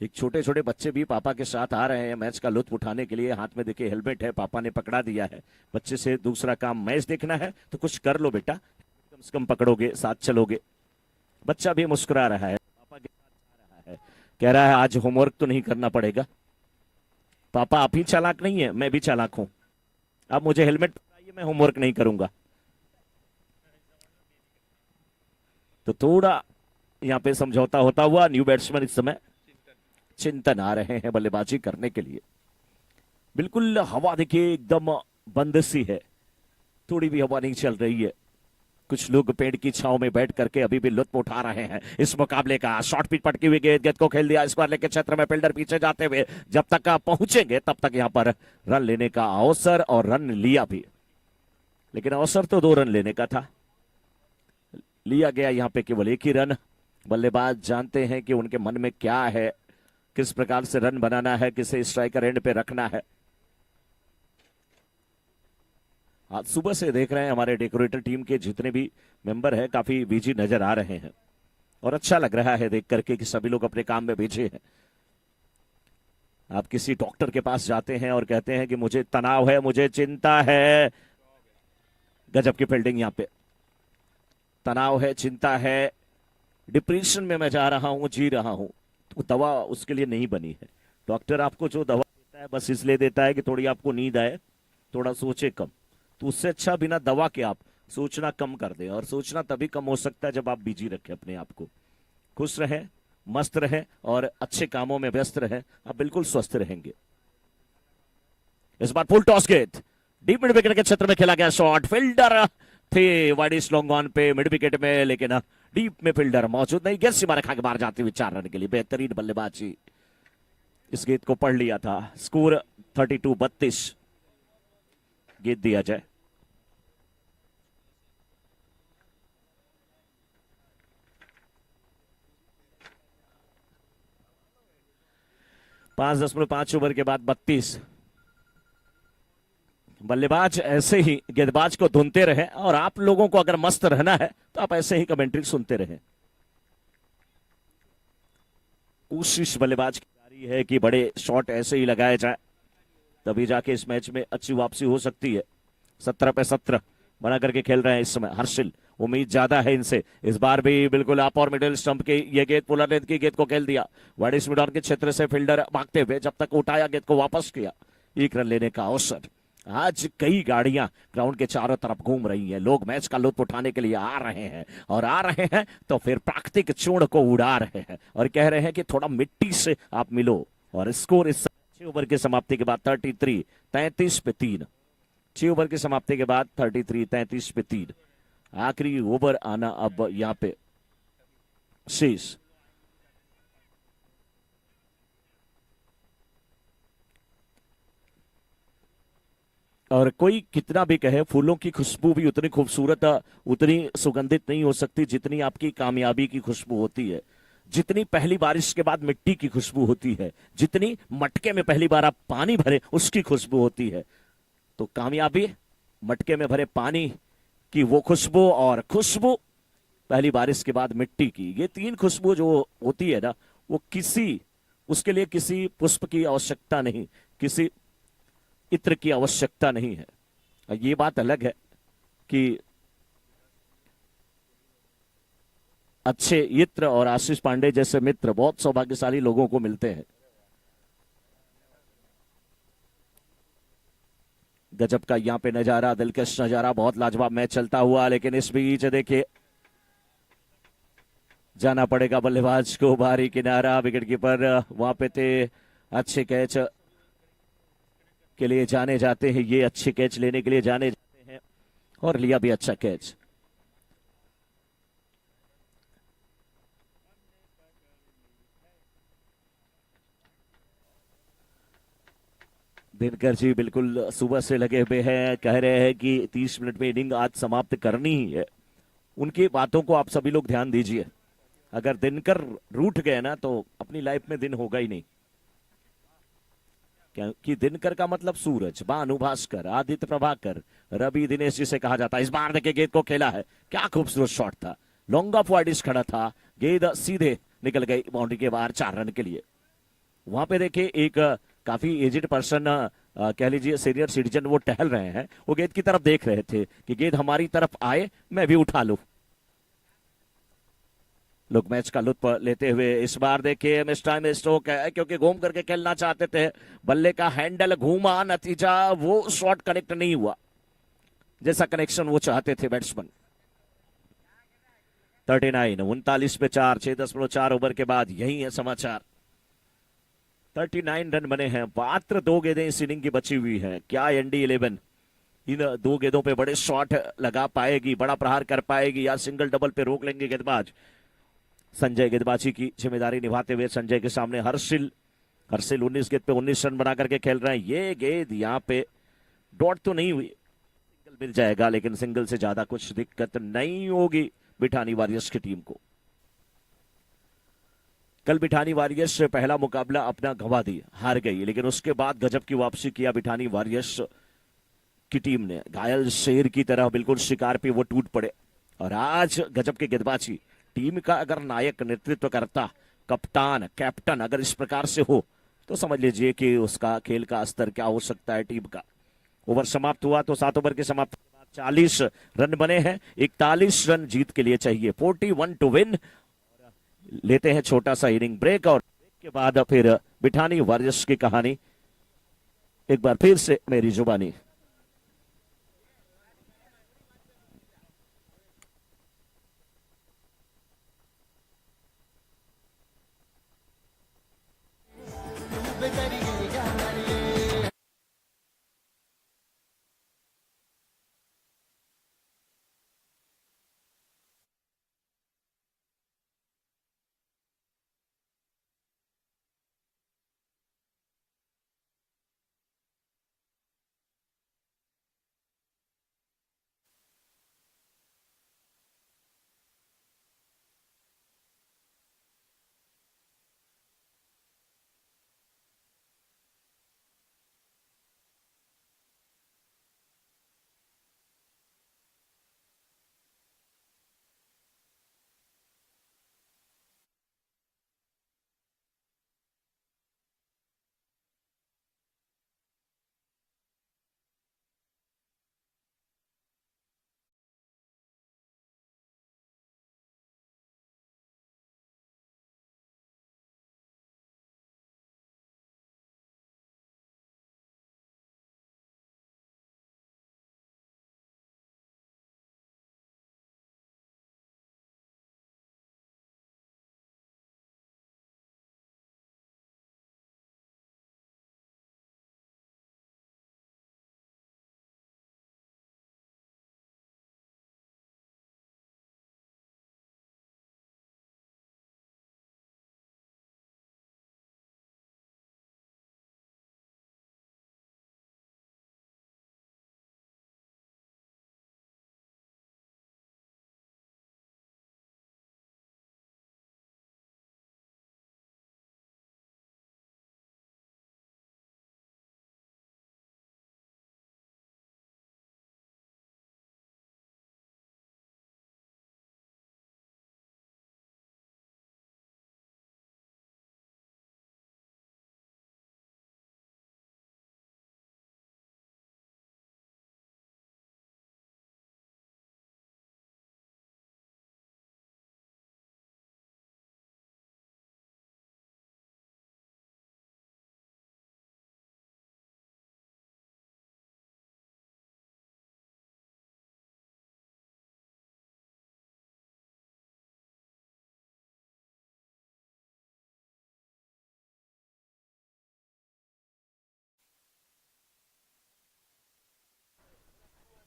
एक छोटे छोटे बच्चे भी पापा के साथ आ रहे हैं मैच का लुत्फ उठाने के लिए। हाथ में देखिए हेलमेट है, पापा ने पकड़ा दिया है। बच्चे से दूसरा काम मैच देखना है तो कुछ कर लो बेटा, कम से कम पकड़ोगे, साथ चलोगे। बच्चा भी मुस्कुरा रहा है, पापा के साथ आ रहा है, कह रहा है आज होमवर्क तो नहीं करना पड़ेगा। पापा आप ही चालाक नहीं है, मैं भी चालाक हूं। अब मुझे हेलमेट पकड़ाइए, मैं होमवर्क नहीं करूंगा। तो थोड़ा यहां पे समझौता होता हुआ न्यू बैट्समैन इस समय चिंतन आ रहे हैं बल्लेबाजी करने के लिए। बिल्कुल हवा देखिए एकदम बंद सी है, थोड़ी भी हवा नहीं चल रही है। कुछ लोग पेड़ की छांव में बैठ करके अभी भी लुत्फ उठा रहे हैं इस मुकाबले का। शॉर्ट पिच पटकी हुई गेंद को खेल दिया स्क्वायर लेग के क्षेत्र में, फील्डर पीछे जाते हुए जब तक पहुंचेंगे तब तक यहां पर रन लेने का अवसर, और रन लिया भी। लेकिन अवसर तो 2 रन लेने का था, लिया गया यहां पे केवल 1 ही रन। बल्लेबाज जानते हैं कि उनके मन में क्या है, किस प्रकार से रन बनाना है, किसे स्ट्राइकर एंड पे रखना है। आज सुबह से देख रहे हैं हमारे डेकोरेटर टीम के जितने भी मेंबर हैं काफी बिजी नजर आ रहे हैं और अच्छा लग रहा है देख करके कि सभी लोग अपने काम में बिजी हैं। आप किसी डॉक्टर के पास जाते हैं और कहते हैं कि मुझे तनाव है, मुझे चिंता है, गजब की फील्डिंग यहाँ पे। तनाव है, चिंता है, डिप्रेशन में मैं जा रहा हूं, जी रहा हूं, तो दवा उसके लिए नहीं बनी है। डॉक्टर आपको जो दवा देता है बस इसलिए देता है कि थोड़ी आपको नींद आए, थोड़ा सोचे कम। तो उससे अच्छा बिना दवा के आप सोचना कम कर दें, और सोचना तभी कम हो सकता है जब आप बिजी रखें अपने आप को। खुश रहें, मस्त रहें और अच्छे कामों में व्यस्त रहें, आप बिल्कुल स्वस्थ रहेंगे। इस बार फुल टॉस गेंद डीप मिड विकेट के क्षेत्र में खेला गया शॉट, फील्डर थे वाइड लॉन्ग ऑन पे मिड विकेट में, लेकिन डीप में फील्डर मौजूद नहीं। गेंद सीमा रेखा के बाहर जाती हुई 4 रन के लिए बेहतरीन बल्लेबाजी। इस गेंद को पढ़ लिया था, स्कोर 32-32 गेंद दिया जाए। पांच 5.5 ओवर के बाद 32। बल्लेबाज ऐसे ही गेंदबाज को धुनते रहे, और आप लोगों को अगर मस्त रहना है तो आप ऐसे ही कमेंट्री सुनते रहें। कोशिश बल्लेबाज की जारी है कि बड़े शॉट ऐसे ही लगाए जाए, तभी जाके इस मैच में अच्छी वापसी हो सकती है। 17 पे 17 बना करके खेल रहे हैं इस समय हर्षिल, उम्मीद ज्यादा है इनसे। इस बार भी बिल्कुल अप और मिडिल स्टंप के ये गेंद पुलर लेंथ की गेंद को खेल दिया वाइड मिडॉन के क्षेत्र से, फील्डर भागते हुए जब तक उठाया गेंद को वापस किया, 1 रन लेने का अवसर। आज कई गाड़ियां ग्राउंड के चारों तरफ घूम रही हैं, लोग मैच का लुत्फ उठाने के लिए आ रहे हैं, और आ रहे हैं तो फिर प्राकृतिक चूर्ण को उड़ा रहे हैं और कह रहे हैं कि थोड़ा मिट्टी से आप मिलो। और स्कोर इस 6 ओवर की समाप्ति के बाद 33 पे 3। 6 ओवर की समाप्ति के बाद 33 पे 3। आखिरी ओवर आना अब यहां पे शेष। और कोई कितना भी कहे, फूलों की खुशबू भी उतनी खूबसूरत, उतनी सुगंधित नहीं हो सकती जितनी आपकी कामयाबी की खुशबू होती है। जितनी पहली बारिश के बाद मिट्टी की खुशबू होती है, जितनी मटके में पहली बार आप पानी भरे उसकी खुशबू होती है, तो कामयाबी मटके में भरे पानी की वो खुशबू, और खुशबू पहली बारिश के बाद मिट्टी की, ये तीन खुशबू जो होती है ना, वो उसके लिए किसी पुष्प की आवश्यकता नहीं, किसी इत्र की आवश्यकता नहीं है। ये बात अलग है कि अच्छे इत्र और आशीष पांडे जैसे मित्र बहुत सौभाग्यशाली लोगों को मिलते हैं। गजब का यहां पे नजारा, दिलकश नजारा, बहुत लाजवाब मैच चलता हुआ, लेकिन इस बीच देखिए जाना पड़ेगा बल्लेबाज को बाहरी किनारा। विकेट कीपर वहां पे थे, अच्छे कैच के लिए जाने जाते हैं, ये अच्छे कैच लेने के लिए जाने जाते हैं, और लिया भी अच्छा कैच। दिनकर जी बिल्कुल सुबह से लगे हुए हैं, कह रहे हैं कि 30 मिनट में इनिंग आज समाप्त करनी ही है। उनकी बातों को आप सभी लोग ध्यान दीजिए। अगर दिनकर रूठ गए ना तो अपनी लाइफ में दिन होगा ही नहीं, क्योंकि दिनकर का मतलब सूरज, भानु भास्कर, आदित्य प्रभाकर, रवि दिनेश जिसे कहा जाता है। इस बार देखिए गेंद को खेला है, क्या खूबसूरत शॉट था, लॉन्ग ऑफ वाइडिस खड़ा था, गेंद सीधे निकल गई बाउंड्री के बाहर 4 रन के लिए। वहां पे देखिए एक काफी एजिड पर्सन, कह लीजिए सीनियर सिटीजन, वो टहल रहे हैं, वो गेंद की तरफ देख रहे थे कि गेंद हमारी तरफ आए मैं भी उठा लूं। लोग मैच का लुत्फ लेते हुए इस बार देखिए मिस टाइम स्ट्रोक है, क्योंकि घूम करके खेलना चाहते थे, बल्ले का हैंडल घूमा, नतीजा वो शॉट कनेक्ट नहीं हुआ जैसा कनेक्शन वो चाहते थे बैट्समैन। 39 पे 4, 6.4 ओवर के बाद यही है समाचार। 39 रन बने हैं, मात्र 2 गेंदें इस इनिंग की बची हुई है। क्या ND11 इन 2 गेंदों पे बड़े शॉट लगा पाएगी, बड़ा प्रहार कर पाएगी, या सिंगल डबल पे रोक लेंगे गेंदबाज। संजय गेंदबाजी की जिम्मेदारी निभाते हुए, संजय के सामने हर्षिल 19 गेंद पे 19 रन बना करके खेल रहे हैं। ये गेंद यहाँ पे डॉट तो नहीं हुई, सिंगल मिल जाएगा, लेकिन सिंगल से ज्यादा कुछ दिक्कत नहीं होगी बिठानी वॉरियर्स की टीम को। कल बिठानी वॉरियर्स पहला मुकाबला अपना गंवा दी, हार गई, लेकिन उसके बाद गजब की वापसी किया बिठानी वॉरियर्स की टीम ने। घायल शेर की तरह बिल्कुल शिकार पे वो टूट पड़े, और आज गजब की गेंदबाजी। टीम का अगर नायक, नेतृत्व करता, कप्तान, कैप्टन अगर इस प्रकार से हो तो समझ लीजिए कि उसका खेल का स्तर क्या हो सकता है टीम का। ओवर समाप्त हुआ तो 7 ओवर के समाप्त के बाद 40 रन बने हैं, 41 रन जीत के लिए चाहिए, 41 टू विन। लेते हैं छोटा सा इनिंग ब्रेक, और ब्रेक के बाद फिर बिठानी वॉरियर्स की कहानी एक बार फिर से मेरी जुबानी।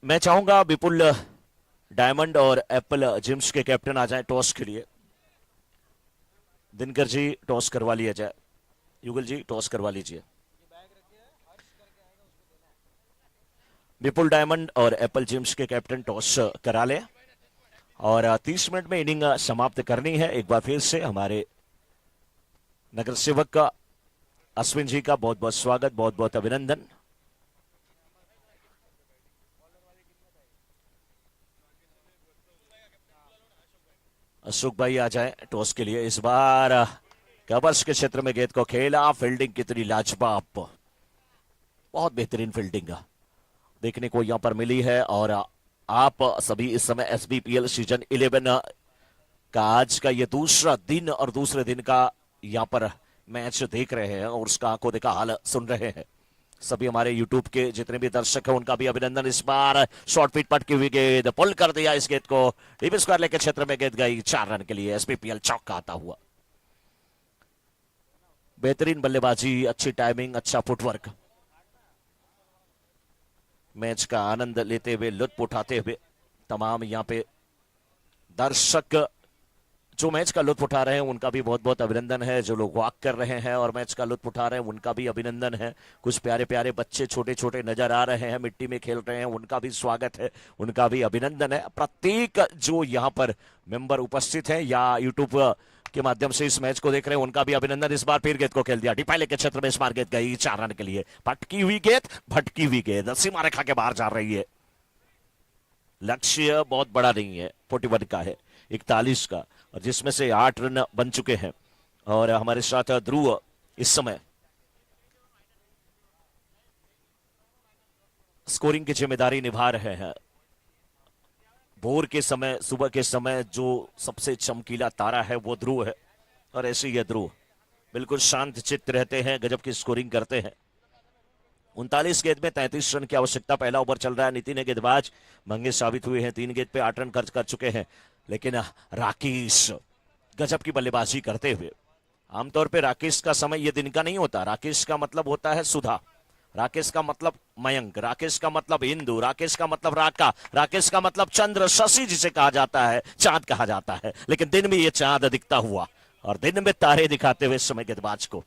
मैं चाहूंगा विपुल डायमंड और एप्पल जिम्स के कैप्टन आ जाएं टॉस के लिए। दिनकर जी टॉस करवा लिया जाए। युगल जी टॉस करवा लीजिए। विपुल डायमंड और एप्पल जिम्स के कैप्टन टॉस करा ले और 30 मिनट में इनिंग समाप्त करनी है। एक बार फिर से हमारे नगर सेवक का अश्विन जी का बहुत बहुत स्वागत, बहुत बहुत अभिनंदन। अशोक भाई आ जाए टॉस के लिए। इस बार कवर्स के क्षेत्र में गेंद को खेला। फील्डिंग कितनी लाजवाब, बहुत बेहतरीन फील्डिंग देखने को यहां पर मिली है। और आप सभी इस समय एसबीपीएल सीजन 11 का आज का ये दूसरा दिन और दूसरे दिन का यहां पर मैच देख रहे हैं और उसका आंखों देखा हाल सुन रहे हैं। सभी हमारे यूट्यूब के जितने भी दर्शक हैं उनका भी अभिनंदन। इस बार शॉर्ट पिच पटकी हुई गेंद, पुल कर दिया इस गेंद को। डीप स्क्वायर लेके क्षेत्र में गेंद गई 4 रन के लिए। एसबीपीएल चौका आता हुआ। बेहतरीन बल्लेबाजी, अच्छी टाइमिंग, अच्छा फुटवर्क। मैच का आनंद लेते हुए, लुत्फ उठाते हुए तमाम यहां पे दर्शक जो मैच का लुत्फ उठा रहे हैं उनका भी बहुत बहुत अभिनंदन है। जो लोग वॉक कर रहे हैं और मैच का लुत्फ उठा रहे हैं उनका भी अभिनंदन है। कुछ प्यारे प्यारे बच्चे छोटे छोटे नजर आ रहे हैं, मिट्टी में खेल रहे हैं, उनका भी स्वागत है, उनका भी अभिनंदन है। प्रत्येक जो यहाँ पर मेंबर उपस्थित है या यूट्यूब के माध्यम से इस मैच को देख रहे हैं उनका भी अभिनंदन। इस बार फिर गेंद को खेल दिया डिपाइले के क्षेत्र में। इस बार गेंद गई 4 रन के लिए। भटकी हुई गेंद, भटकी हुई गेंद सीमा रेखा के बाहर जा रही है। लक्ष्य बहुत बड़ा नहीं है, 41 का है, 41 का, और जिसमें से 8 रन बन चुके हैं। और हमारे साथ ध्रुव इस समय स्कोरिंग की जिम्मेदारी निभा रहे हैं। भोर के समय, सुबह के समय जो सबसे चमकीला तारा है वो ध्रुव है। और ऐसे ही है ध्रुव, बिल्कुल शांत चित्त रहते हैं, गजब की स्कोरिंग करते हैं। 39 गेंद में 33 रन की आवश्यकता। पहला ओवर चल रहा है। नितिन है गेंदबाज, महंगे साबित हुए हैं। 3 गेंद पे 8 रन खर्च कर चुके हैं। लेकिन राकेश गजब की बल्लेबाजी करते हुए। आमतौर पे राकेश का समय ये दिन का नहीं होता। राकेश का मतलब होता है सुधा, राकेश का मतलब मयंक, राकेश का मतलब इंदु, राकेश का मतलब राका, राकेश का मतलब चंद्र, शशि जिसे कहा जाता है, चांद कहा जाता है। लेकिन दिन में ये चांद दिखता हुआ और दिन में तारे दिखाते हुए इस समय गेंदबाज को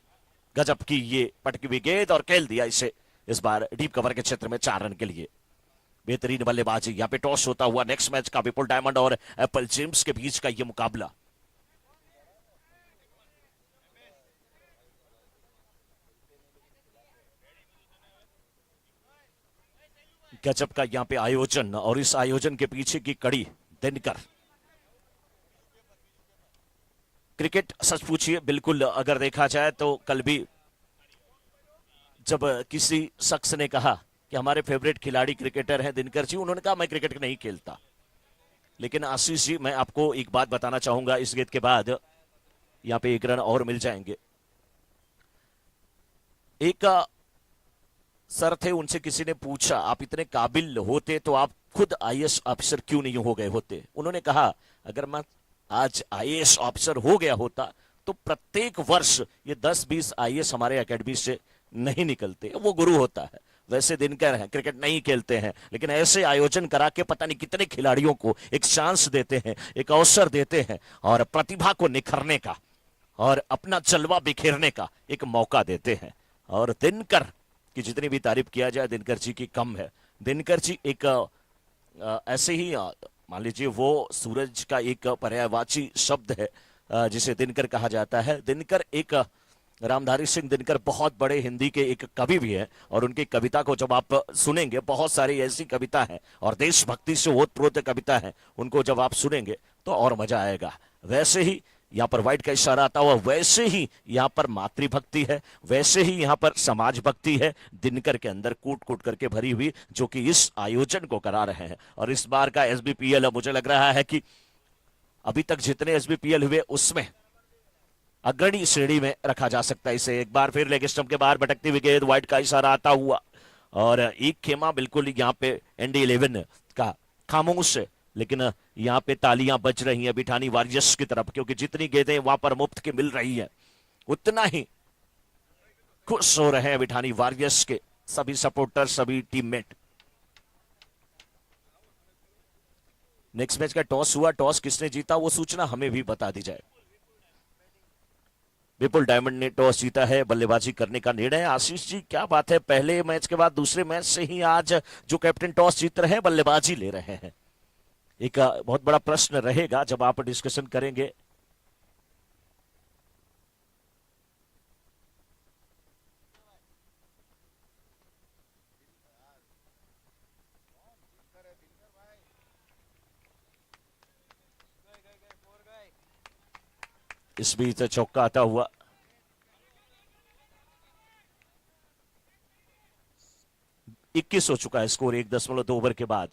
गजब की ये पटकी हुई गेंद और खेल दिया इसे इस बार डीप कवर के क्षेत्र में 4 रन के लिए। बेहतरीन बल्लेबाजी। यहाँ पे टॉस होता हुआ नेक्स्ट मैच का विपुल डायमंड और एप्पल जेम्स के बीच का ये मुकाबला। गजब का यहाँ पे आयोजन और इस आयोजन के पीछे की कड़ी दिनकर। क्रिकेट सच पूछिए बिल्कुल अगर देखा जाए तो कल भी जब किसी शख्स ने कहा कि हमारे फेवरेट खिलाड़ी क्रिकेटर हैं दिनकर जी, उन्होंने कहा मैं क्रिकेट नहीं खेलता। लेकिन आशीष जी, मैं आपको एक बात बताना चाहूंगा। इस गेंद के बाद यहां पे 1 रन और मिल जाएंगे। एक सर थे, उनसे किसी ने पूछा आप इतने काबिल होते तो आप खुद आईएएस ऑफिसर क्यों नहीं हो गए होते। उन्होंने कहा अगर मैं आज आईएएस ऑफिसर हो गया होता तो प्रत्येक वर्ष ये 10-20 आईएएस हमारे एकेडमी से नहीं निकलते। वो गुरु होता है। वैसे दिनकर हैं, क्रिकेट नहीं खेलते हैं, लेकिन ऐसे आयोजन करा के पता नहीं कितने खिलाड़ियों को एक चांस देते हैं, एक अवसर देते हैं और प्रतिभा को निखरने का और अपना जलवा बिखेरने का एक मौका देते हैं। और दिनकर की जितनी भी तारीफ किया जाए दिनकर जी की कम है। दिनकर जी एक ऐसे ही मान लीजिए वो सूरज का एक पर्यायवाची शब्द है जिसे दिनकर कहा जाता है। दिनकर एक रामधारी सिंह दिनकर बहुत बड़े हिंदी के एक कवि भी हैं और उनकी कविता को जब आप सुनेंगे, बहुत सारी ऐसी कविता है और देशभक्ति से ओतप्रोत कविता है, उनको जब आप सुनेंगे तो और मजा आएगा। वैसे ही यहाँ पर व्हाइट का इशारा आता हुआ, वैसे ही यहाँ पर मातृभक्ति है, वैसे ही यहाँ पर समाज भक्ति है दिनकर के अंदर कूट कूट करके भरी हुई, जो कि इस आयोजन को करा रहे हैं। और इस बार का एसबीपीएल मुझे लग रहा है कि अभी तक जितने एसबीपीएल हुए उसमें अग्रणी श्रेणी में रखा जा सकता है इसे। एक बार फिर लेग स्टंप के बाहर भटकती हुई गेंद, व्हाइट का इशारा आता हुआ और एक खेमा बिल्कुल यहाँ पे ND11 का खामोश है। लेकिन यहाँ पे तालियां बज रही हैं बिठानी वॉरियर्स की तरफ, क्योंकि जितनी गेंदें वहां पर मुफ्त की मिल रही है उतना ही खुश हो रहे हैं बिठानी वॉरियर्स के सभी सपोर्टर, सभी टीममेट। नेक्स्ट मैच का टॉस हुआ, टॉस किसने जीता वो सूचना हमें भी बता दी जाए। विपुल डायमंड ने टॉस जीता है, बल्लेबाजी करने का निर्णय। आशीष जी क्या बात है, पहले मैच के बाद दूसरे मैच से ही आज जो कैप्टन टॉस जीत रहे हैं बल्लेबाजी ले रहे हैं। एक बहुत बड़ा प्रश्न रहेगा जब आप डिस्कशन करेंगे। इस बीच चौका आता हुआ 21 हो चुका है स्कोर 1.2 ओवर के बाद।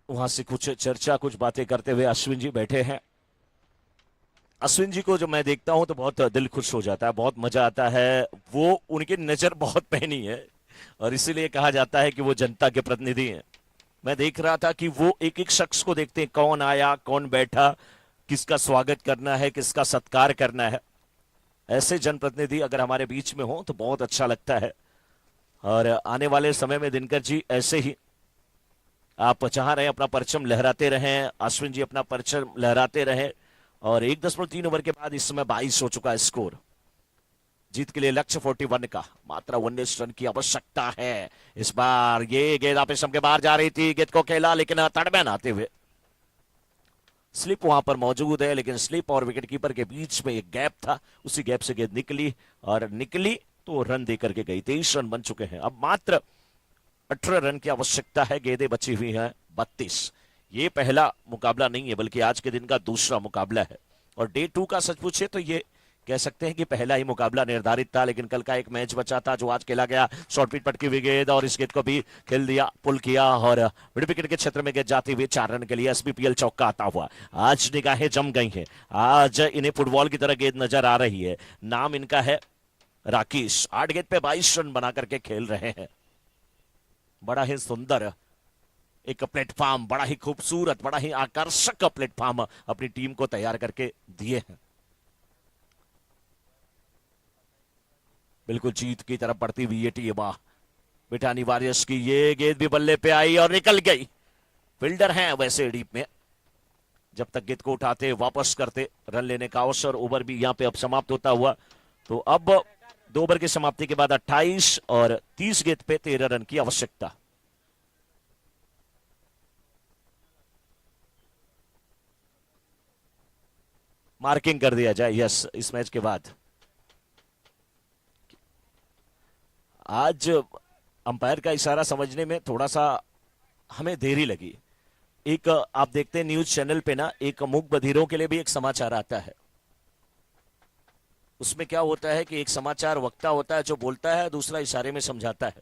वहां से कुछ चर्चा, कुछ बातें करते हुए अश्विन जी बैठे हैं। अश्विन जी को जब मैं देखता हूं तो बहुत दिल खुश हो जाता है, बहुत मजा आता है। वो उनकी नजर बहुत पैनी है और इसीलिए कहा जाता है कि वो जनता के प्रतिनिधि हैं। मैं देख रहा था कि वो एक एक शख्स को देखते हैं, कौन आया, कौन बैठा, किसका स्वागत करना है, किसका सत्कार करना है। ऐसे जनप्रतिनिधि अगर हमारे बीच में हो तो बहुत अच्छा लगता है। और आने वाले समय में दिनकर जी ऐसे ही आप चाह रहे हैं अपना परचम लहराते रहें, अश्विन जी अपना परचम लहराते रहें। और 1.3 ओवर के बाद इस समय 22 हो चुका है स्कोर। जीत के लिए लक्ष्य 41 का, मात्र 19 रन की आवश्यकता है। इस बार ये गेंद आप के बाहर जा रही थी, गेंद को खेला लेकिन तड़बैन आते हुए स्लिप वहां पर मौजूद है, लेकिन स्लिप और विकेटकीपर के बीच में एक गैप था, उसी गैप से गेंद निकली और निकली तो रन दे करके गई। 23 रन बन चुके हैं, अब मात्र 18 रन की आवश्यकता है। गेंदें बची हुई हैं 32। ये पहला मुकाबला नहीं है बल्कि आज के दिन का दूसरा मुकाबला है। और डे 2 का सच पूछे तो ये कह सकते हैं कि पहला ही मुकाबला निर्धारित था, लेकिन कल का एक मैच बचा था जो आज खेला गया। शॉर्ट पिच पटकी हुई गेंद और इस गेंद को भी खेल दिया, पुल किया और मिड विकेट के क्षेत्र में गेंद जाती हुई 4 रन के लिए एसबीपीएल चौका आता हुआ। आज निगाहें जम गई हैं, आज इन्हें फुटबॉल की तरह गेंद नजर आ रही है। नाम इनका है राकेश। 8 गेंद पे 22 रन बना करके खेल रहे हैं। बड़ा ही सुंदर एक प्लेटफॉर्म, बड़ा ही खूबसूरत, बड़ा ही आकर्षक प्लेटफॉर्म अपनी टीम को तैयार करके दिए हैं। बिल्कुल जीत की तरफ बढ़ती हुई ये टीम, विठानी वॉरियर्स की ये गेंद भी बल्ले पे आई और निकल गई। फील्डर हैं वैसे डीप में, जब तक गेंद को उठाते वापस करते रन लेने का अवसर। ओवर भी यहां पे अब समाप्त होता हुआ, तो अब 2 ओवर की समाप्ति के बाद 28 और 30 गेंद पे 13 रन की आवश्यकता। मार्किंग कर दिया जाए, यस, इस मैच के बाद। आज अंपायर का इशारा समझने में थोड़ा सा हमें देरी लगी। एक आप देखते हैं न्यूज चैनल पे ना, एक मूक बधिरों के लिए भी एक समाचार आता है। उसमें क्या होता है कि एक समाचार वक्ता होता है जो बोलता है, दूसरा इशारे में समझाता है।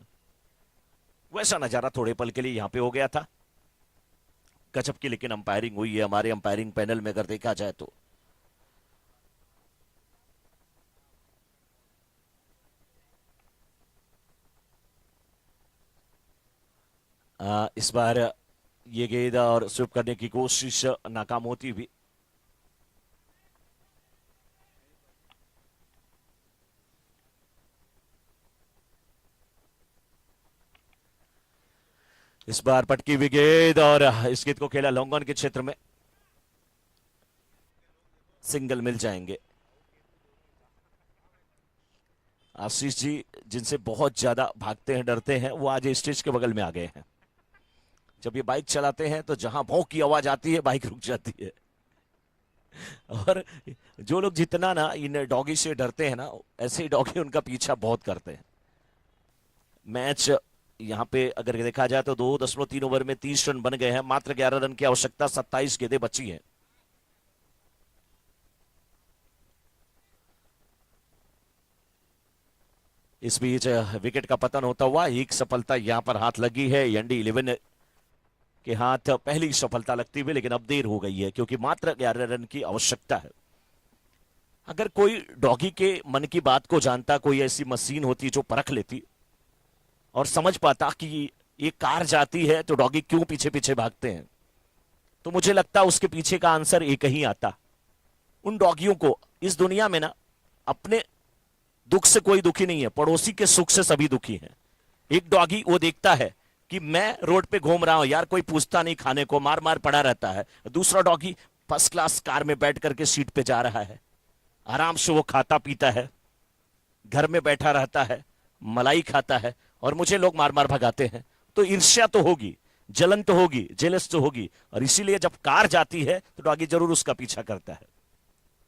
वैसा नजारा थोड़े पल के लिए यहां पे हो गया था। गजब की लेकिन अंपायरिंग हुई है हमारे अंपायरिंग पैनल में अगर देखा जाए तो। इस बार ये गेंद और स्विप करने की कोशिश नाकाम होती हुई। इस बार पटकी हुई गेंद और इस गेंद को खेला लॉन्ग ऑन के क्षेत्र में, सिंगल मिल जाएंगे। आशीष जी जिनसे बहुत ज्यादा भागते हैं, डरते हैं, वो आज स्टेज के बगल में आ गए हैं। जब ये बाइक चलाते हैं तो जहां भौं की आवाज आती है बाइक रुक जाती है। और जो लोग जितना ना इन डॉगी से डरते हैं ना, ऐसे ही डॉगी उनका पीछा बहुत करते हैं। मैच यहां पे अगर देखा जाए तो 2.3 ओवर में 30 रन बन गए हैं, मात्र 11 रन की आवश्यकता, 27 गेंदें बची हैं। इस बीच विकेट का पतन होता हुआ एक सफलता यहां पर हाथ लगी है एनडी 11 के हाथ, पहली सफलता लगती हुई, लेकिन अब देर हो गई है क्योंकि मात्र 11 रन की आवश्यकता है। अगर कोई डॉगी के मन की बात को जानता, कोई ऐसी मशीन होती जो परख लेती और समझ पाता कि ये कार जाती है तो डॉगी क्यों पीछे पीछे भागते हैं, तो मुझे लगता उसके पीछे का आंसर एक ही आता। उन डॉगियों को इस दुनिया में ना अपने दुख से कोई दुखी नहीं है, पड़ोसी के सुख से सभी दुखी हैं। एक डॉगी वो देखता है कि मैं रोड पे घूम रहा हूं यार, कोई पूछता नहीं खाने को, मार मार पड़ा रहता है। दूसरा डॉगी फर्स्ट क्लास कार में बैठ करके सीट पे जा रहा है, आराम से वो खाता पीता है, घर में बैठा रहता है, मलाई खाता है, और मुझे लोग मार मार भगाते हैं। तो ईर्ष्या तो होगी, जलन तो होगी, जेलस तो होगी, और इसीलिए जब कार जाती है तो डॉगी जरूर उसका पीछा करता है।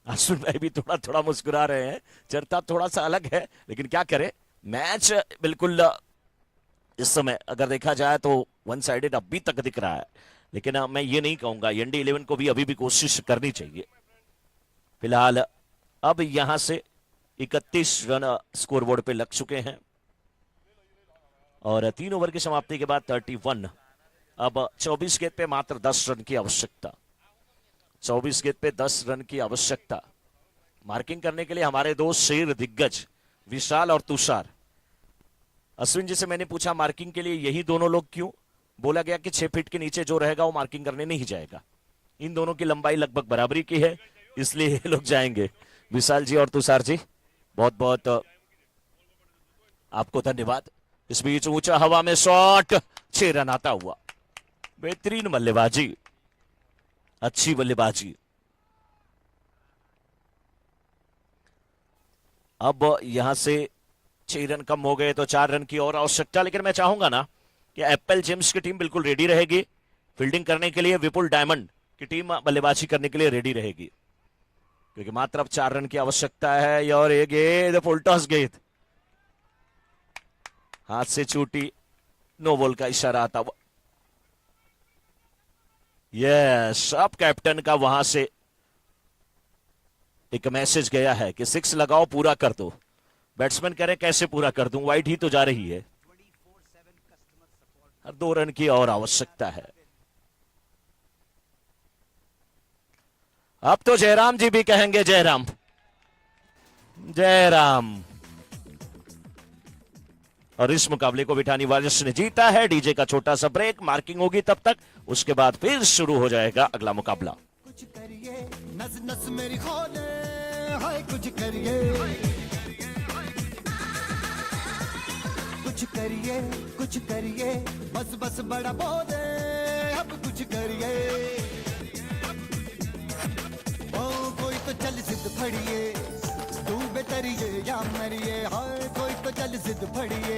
अश्विन भाई भी थोड़ा थोड़ा मुस्कुरा रहे हैं, चर्चा थोड़ा सा अलग है, लेकिन क्या करें, मैच बिल्कुल इस समय अगर देखा जाए तो वन साइडेड अभी तक दिख रहा है। लेकिन मैं ये नहीं कहूंगा, एनडी 11 को भी अभी भी कोशिश करनी चाहिए। फिलहाल अब यहां से 31 रन स्कोरबोर्ड पे लग चुके हैं, और 3 ओवर की समाप्ति के बाद 31। अब 24 गेंद पे मात्र 10 रन की आवश्यकता, 24 गेंद पे 10 रन की आवश्यकता। मार्किंग करने के लिए हमारे दो शेर दिग्गज विशाल और तुषार। अश्विन जी से मैंने पूछा मार्किंग के लिए यही दोनों लोग क्यों, बोला गया कि 6 फीट के नीचे जो रहेगा वो मार्किंग करने नहीं जाएगा। इन दोनों की लंबाई लगभग बराबरी की है, इसलिए ये लोग जाएंगे। विशाल जी और तुषार जी, बहुत बहुत आपको धन्यवाद। इस बीच ऊंचा हवा में शॉट, 6 रन आता हुआ। बेहतरीन बल्लेबाजी, अच्छी बल्लेबाजी। अब यहां से 6 रन कम हो गए तो 4 रन की और आवश्यकता। लेकिन मैं चाहूंगा ना कि एप्पल जेम्स की टीम बिल्कुल रेडी रहेगी फील्डिंग करने के लिए, विपुल डायमंड की टीम बल्लेबाजी करने के लिए रेडी रहेगी, क्योंकि मात्र अब 4 रन की आवश्यकता है। और ये गेंद फुल टॉस गेंद हाथ से छूटी, नो बॉल का इशारा आता हुआ। यस, अब कैप्टन का वहां से एक मैसेज गया है कि 6 लगाओ, पूरा कर दो। बैट्समैन कह रहे कैसे पूरा कर दूं, वाइड ही तो जा रही है। 2 रन की और आवश्यकता है। अब तो जयराम जी भी कहेंगे जयराम जयराम। और इस मुकाबले को विठानी वारियर्स ने जीता है। डीजे का छोटा सा ब्रेक, मार्किंग होगी तब तक, उसके बाद फिर शुरू हो जाएगा अगला मुकाबला। कुछ करिए नस नस मेरी खोले, हाय कुछ करिए, कुछ करिए, बस बस बड़ा बोले, अब कुछ करिए। ओ कोई तो चल जिद फड़िए, तू बेतरिए या मरिए, हाय कोई तो चल जिद फड़िए।